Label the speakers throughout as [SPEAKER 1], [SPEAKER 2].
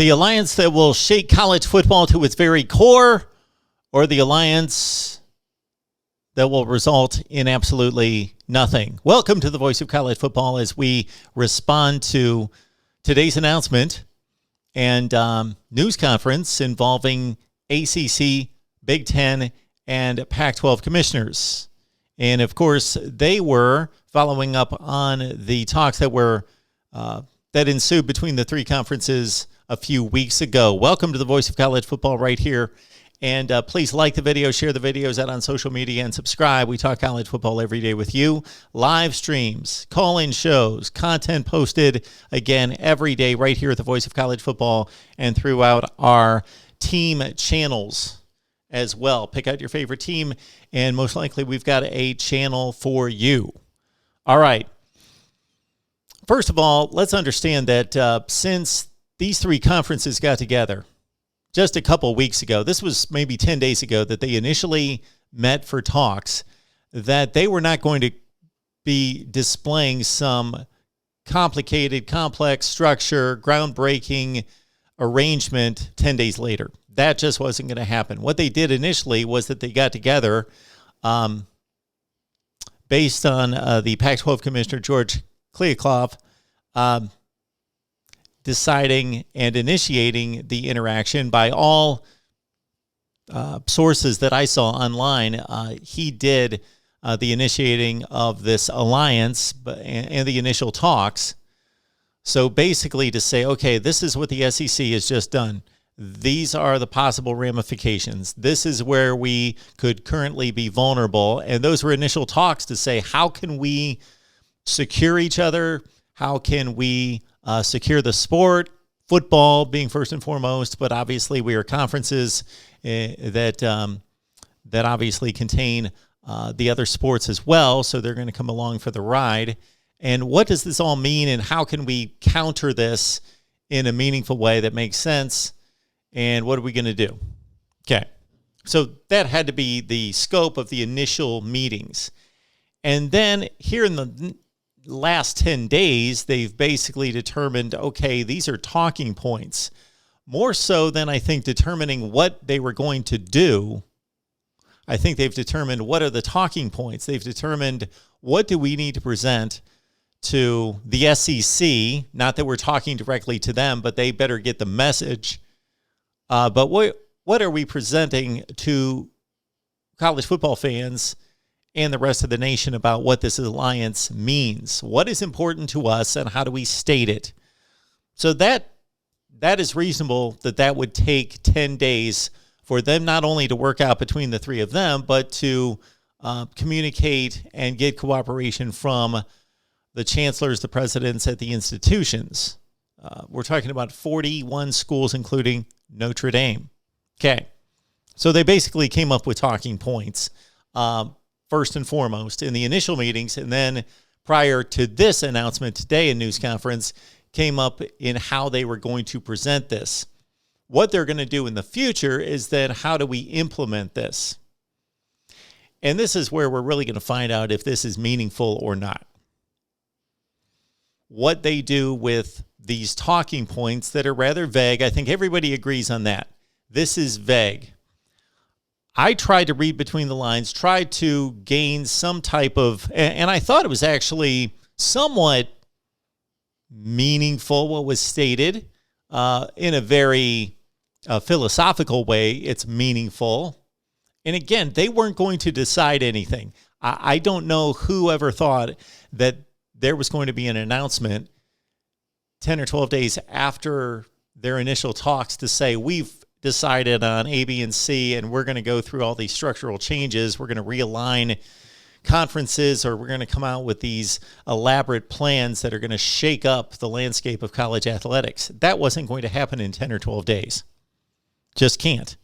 [SPEAKER 1] The alliance that will shake college football to its very core, or the alliance that will result in absolutely nothing. Welcome to the Voice of College Football as we respond to today's announcement and news conference involving ACC, Big Ten, and Pac-12 commissioners. And of course, they were following up on the talks that ensued between the three conferences a few weeks ago. Welcome to the Voice of College Football right here. And please like the video, share the videos out on social media, and subscribe. We talk college football every day with you. Live streams, call-in shows, content posted, again, every day right here at the Voice of College Football and throughout our team channels as well. Pick out your favorite team, and most likely we've got a channel for you. All right. First of all, let's understand that since these three conferences got together just a couple of weeks ago, this was maybe 10 days ago, that they initially met for talks, that they were not going to be displaying some complicated, complex structure, groundbreaking arrangement 10 days later. That just wasn't going to happen. What they did initially was that they got together based on the Pac-12 Commissioner, George Kliavkoff, deciding and initiating the interaction. By all sources that I saw online, he did the initiating of this alliance and the initial talks. So basically to say, okay, this is what the SEC has just done. These are the possible ramifications. This is where we could currently be vulnerable. And those were initial talks to say, how can we secure each other? How can we secure the sport, football being first and foremost, but obviously we are conferences that obviously contain the other sports as well, so they're going to come along for the ride. And what does this all mean, and how can we counter this in a meaningful way that makes sense, and what are we going to do? Okay, so that had to be the scope of the initial meetings. And then here in the last 10 days, they've basically determined, okay, these are talking points. More so than I think determining what they were going to do, I think they've determined what are the talking points. They've determined what do we need to present to the SEC. Not that we're talking directly to them, but they better get the message. But what are we presenting to college football fans and the rest of the nation about what this alliance means? What is important to us, and how do we state it? So that is reasonable that would take 10 days for them not only to work out between the three of them, but to communicate and get cooperation from the chancellors, the presidents at the institutions. We're talking about 41 schools, including Notre Dame. Okay, so they basically came up with talking points. First and foremost in the initial meetings, and then prior to this announcement today in news conference, came up in how they were going to present this. What they're going to do in the future is then how do we implement this? And this is where we're really going to find out if this is meaningful or not. What they do with these talking points that are rather vague, I think everybody agrees on that. This is vague. I tried to read between the lines, tried to gain some type of, and I thought it was actually somewhat meaningful what was stated in a very philosophical way. It's meaningful. And again, they weren't going to decide anything. I don't know who ever thought that there was going to be an announcement 10 or 12 days after their initial talks to say, we've decided on A, B, and C, and we're going to go through all these structural changes. We're going to realign conferences, or we're going to come out with these elaborate plans that are going to shake up the landscape of college athletics. That wasn't going to happen in 10 or 12 days. Just can't.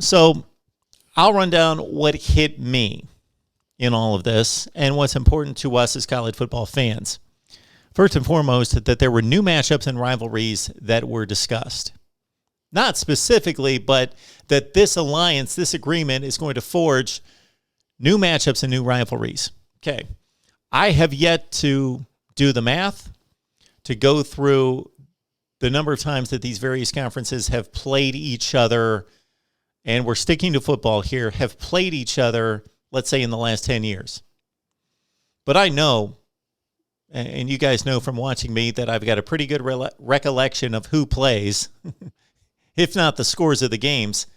[SPEAKER 1] So I'll run down what hit me in all of this and what's important to us as college football fans. First and foremost, that there were new matchups and rivalries that were discussed. Not specifically, but that this alliance, this agreement is going to forge new matchups and new rivalries. Okay. I have yet to do the math, to go through the number of times that these various conferences have played each other, and we're sticking to football here, have played each other, let's say in the last 10 years. But I know, and you guys know from watching me, that I've got a pretty good recollection of who plays, if not the scores of the games.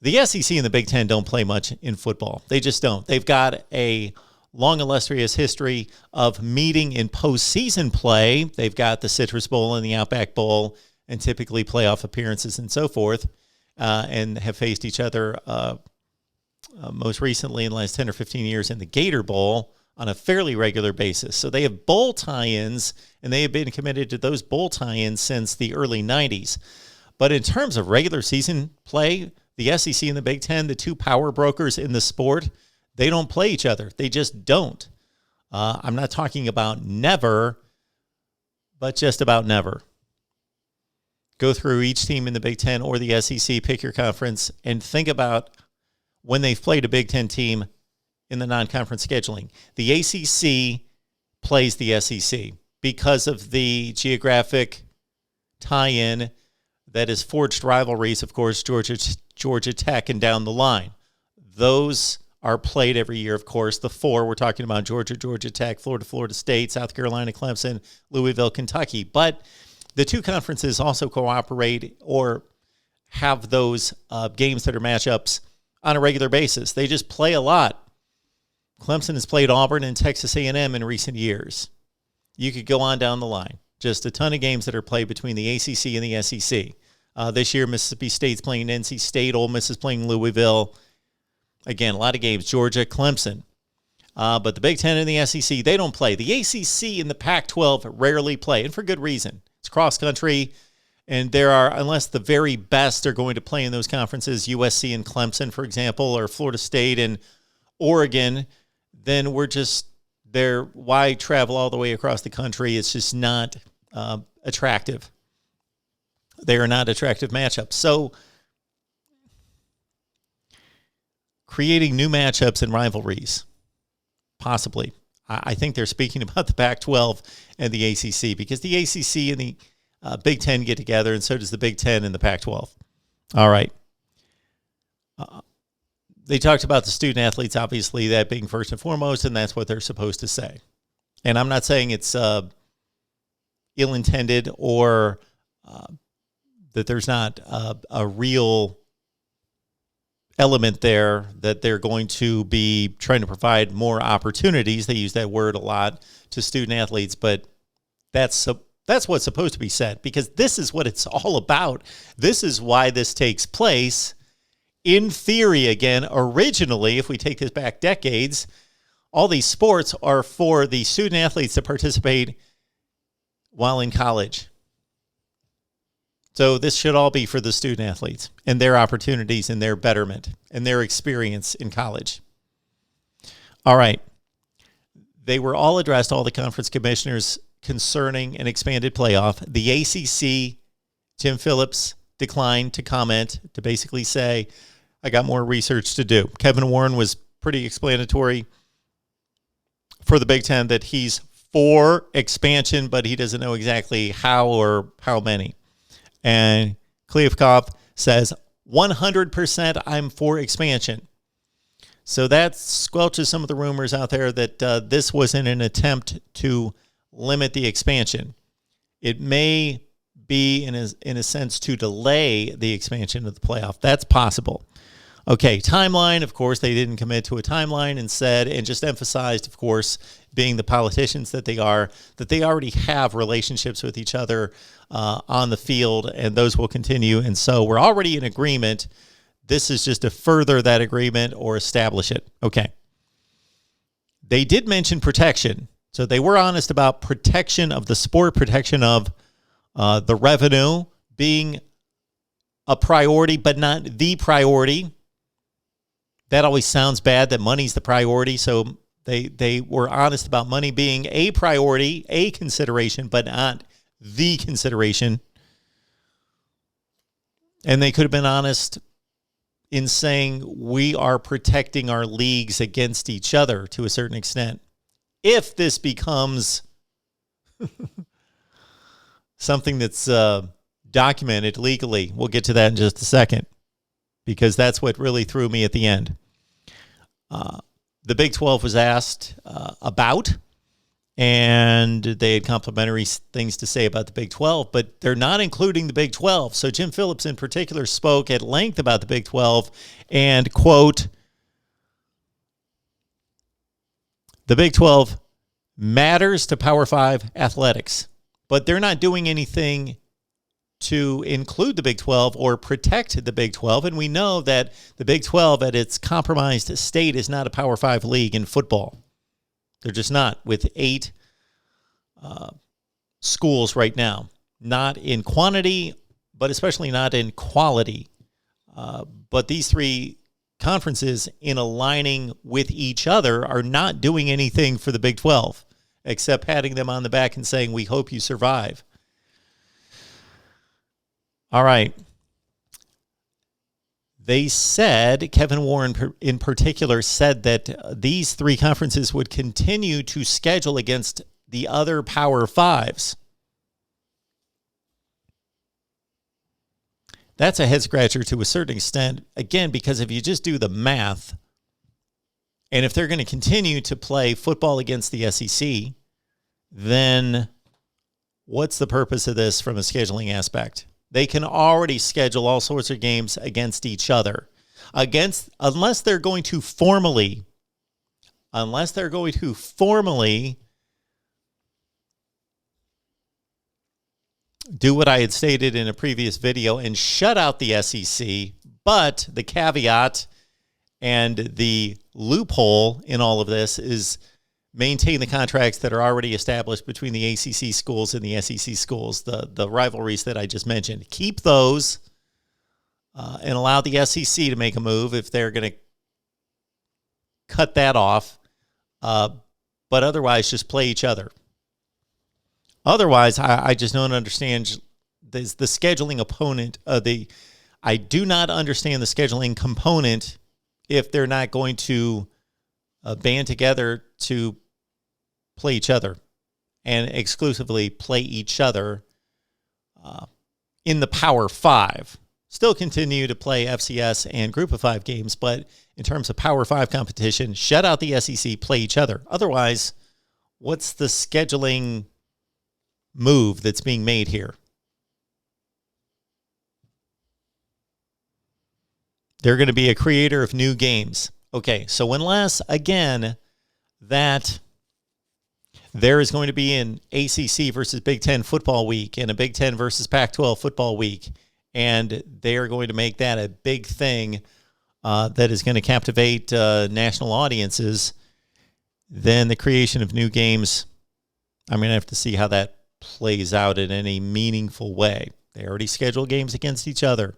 [SPEAKER 1] The SEC and the Big Ten don't play much in football. They just don't. They've got a long, illustrious history of meeting in postseason play. They've got the Citrus Bowl and the Outback Bowl and typically playoff appearances and so forth, and have faced each other most recently in the last 10 or 15 years in the Gator Bowl on a fairly regular basis. So they have bowl tie-ins, and they have been committed to those bowl tie-ins since the early 90s. But in terms of regular season play, the SEC and the Big Ten, the two power brokers in the sport, they don't play each other. They just don't. I'm not talking about never, but just about never. Go through each team in the Big Ten or the SEC, pick your conference, and think about when they've played a Big Ten team in the non-conference scheduling. The ACC plays the SEC because of the geographic tie-in that has forged rivalries, of course, Georgia Tech and down the line. Those are played every year, of course. The four, we're talking about Georgia Tech, Florida State, South Carolina, Clemson, Louisville, Kentucky. But the two conferences also cooperate or have those games that are matchups on a regular basis. They just play a lot. Clemson has played Auburn and Texas A&M in recent years. You could go on down the line. Just a ton of games that are played between the ACC and the SEC. This year, Mississippi State's playing NC State. Ole Miss is playing Louisville. Again, a lot of games. Georgia, Clemson. But the Big Ten and the SEC, they don't play. The ACC and the Pac-12 rarely play, and for good reason. It's cross-country, and there are, unless the very best are going to play in those conferences, USC and Clemson, for example, or Florida State and Oregon, then we're just there. Why travel all the way across the country? It's just not attractive. They are not attractive matchups. So creating new matchups and rivalries, possibly. I think they're speaking about the Pac-12 and the ACC, because the ACC and the Big Ten get together, and so does the Big Ten and the Pac-12. All right. They talked about the student athletes, obviously, that being first and foremost, and that's what they're supposed to say. And I'm not saying it's ill-intended or that there's not a real element there that they're going to be trying to provide more opportunities. They use that word a lot to student athletes, but that's what's supposed to be said, because this is what it's all about. This is why this takes place. In theory, again, originally, if we take this back decades, all these sports are for the student athletes to participate while in college. So this should all be for the student athletes and their opportunities and their betterment and their experience in college. All right. They were all addressed, all the conference commissioners, concerning an expanded playoff. The ACC, Tim Phillips, declined to comment, to basically say, I got more research to do. Kevin Warren was pretty explanatory for the Big Ten that he's for expansion, but he doesn't know exactly how or how many. And Kliavkoff says, 100% I'm for expansion. So that squelches some of the rumors out there that this wasn't an attempt to limit the expansion. It may be, in a sense, to delay the expansion of the playoff. That's possible. Okay, timeline, of course, they didn't commit to a timeline and said, and just emphasized, of course, being the politicians that they are, that they already have relationships with each other on the field, and those will continue. And so we're already in agreement. This is just to further that agreement or establish it. Okay. They did mention protection. So they were honest about protection of the sport, protection of the revenue being a priority, but not the priority. That always sounds bad, that money's the priority. So they were honest about money being a priority, a consideration, but not the consideration. And they could have been honest in saying we are protecting our leagues against each other to a certain extent. If this becomes something that's documented legally. We'll get to that in just a second, because that's what really threw me at the end. The Big 12 was asked about, and they had complimentary things to say about the Big 12, but they're not including the Big 12. So Jim Phillips in particular spoke at length about the Big 12 and, quote, the Big 12 matters to Power 5 athletics, but they're not doing anything to include the Big 12 or protect the Big 12. And we know that the Big 12 at its compromised state is not a Power 5 league in football. They're just not, with 8 schools right now. Not in quantity, but especially not in quality. But these 3 conferences, in aligning with each other, are not doing anything for the Big 12, except patting them on the back and saying, we hope you survive. All right. They said, Kevin Warren in particular said that these 3 conferences would continue to schedule against the other Power 5s. That's a head scratcher to a certain extent, again, because if you just do the math, and if they're going to continue to play football against the SEC, then what's the purpose of this from a scheduling aspect? They can already schedule all sorts of games against each other, unless they're going to formally do what I had stated in a previous video and shut out the SEC. But the caveat and the loophole in all of this is maintain the contracts that are already established between the ACC schools and the SEC schools, the rivalries that I just mentioned. Keep those and allow the SEC to make a move if they're going to cut that off. But otherwise, just play each other. Otherwise, I just don't understand the scheduling opponent. I do not understand the scheduling component if they're not going to band together to play each other and exclusively play each other in the Power 5. Still continue to play FCS and Group of 5 games, but in terms of Power 5 competition, shut out the SEC, play each other. Otherwise, what's the scheduling move that's being made here? They're going to be a creator of new games. Okay, so unless, again, that there is going to be an ACC versus Big Ten football week and a Big Ten versus Pac-12 football week, and they are going to make that a big thing that is going to captivate national audiences, then the creation of new games, I'm going to have to see how that plays out in any meaningful way. They already schedule games against each other.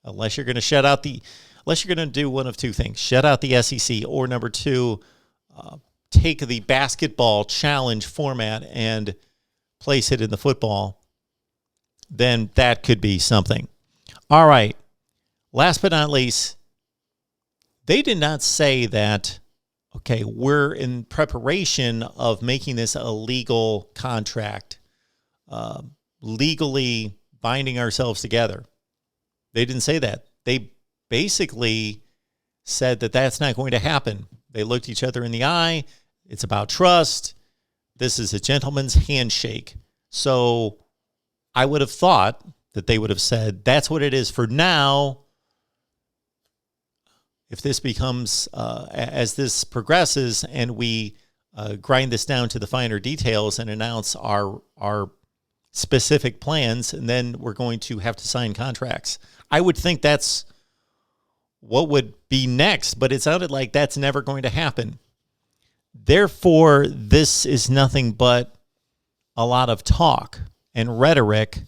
[SPEAKER 1] Unless you're going to do one of 2 things: shut out the SEC, or number 2, take the basketball challenge format and place it in the football, then that could be something. All right. Last but not least, they did not say that, okay, we're in preparation of making this a legal contract, legally binding ourselves together. They didn't say that. They basically said that that's not going to happen. They looked each other in the eye. It's about trust. This is a gentleman's handshake. So I would have thought that they would have said, that's what it is for now. If this becomes, as this progresses and we grind this down to the finer details and announce our specific plans, and then we're going to have to sign contracts. I would think that's what would be next, but it sounded like that's never going to happen. Therefore, this is nothing but a lot of talk and rhetoric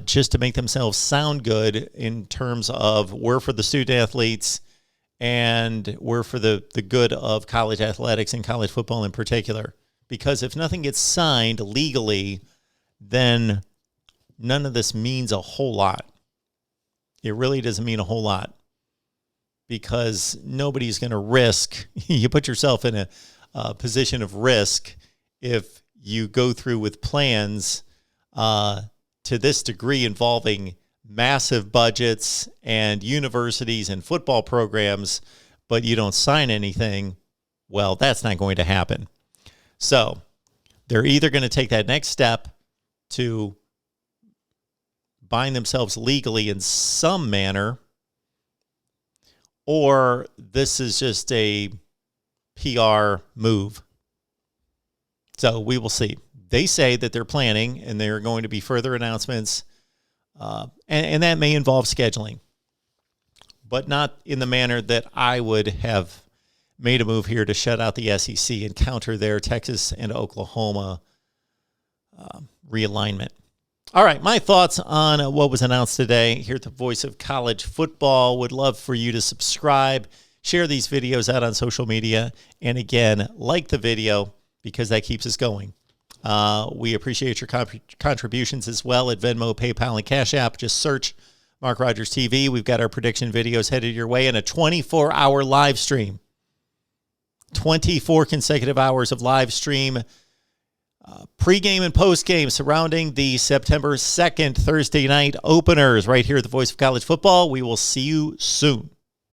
[SPEAKER 1] just to make themselves sound good in terms of we're for the student athletes and we're for the good of college athletics and college football in particular. Because if nothing gets signed legally, then none of this means a whole lot. It really doesn't mean a whole lot, because nobody's going to risk. You put yourself in a position of risk if you go through with plans to this degree involving massive budgets and universities and football programs, but you don't sign anything, well, that's not going to happen. So they're either going to take that next step to bind themselves legally in some manner, or this is just a PR move. So we will see. They say that they're planning, and there are going to be further announcements, and that may involve scheduling, but not in the manner that I would have made a move here to shut out the SEC and counter their Texas and Oklahoma realignment. All right, my thoughts on what was announced today here at the Voice of College Football. Would love for you to subscribe, share these videos out on social media, and again, like the video because that keeps us going. We appreciate your contributions as well at Venmo, PayPal, and Cash App. Just search Mark Rogers TV. We've got our prediction videos headed your way and a 24-hour live stream. 24 consecutive hours of live stream, pregame and postgame surrounding the September 2nd Thursday night openers right here at the Voice of College Football. We will see you soon.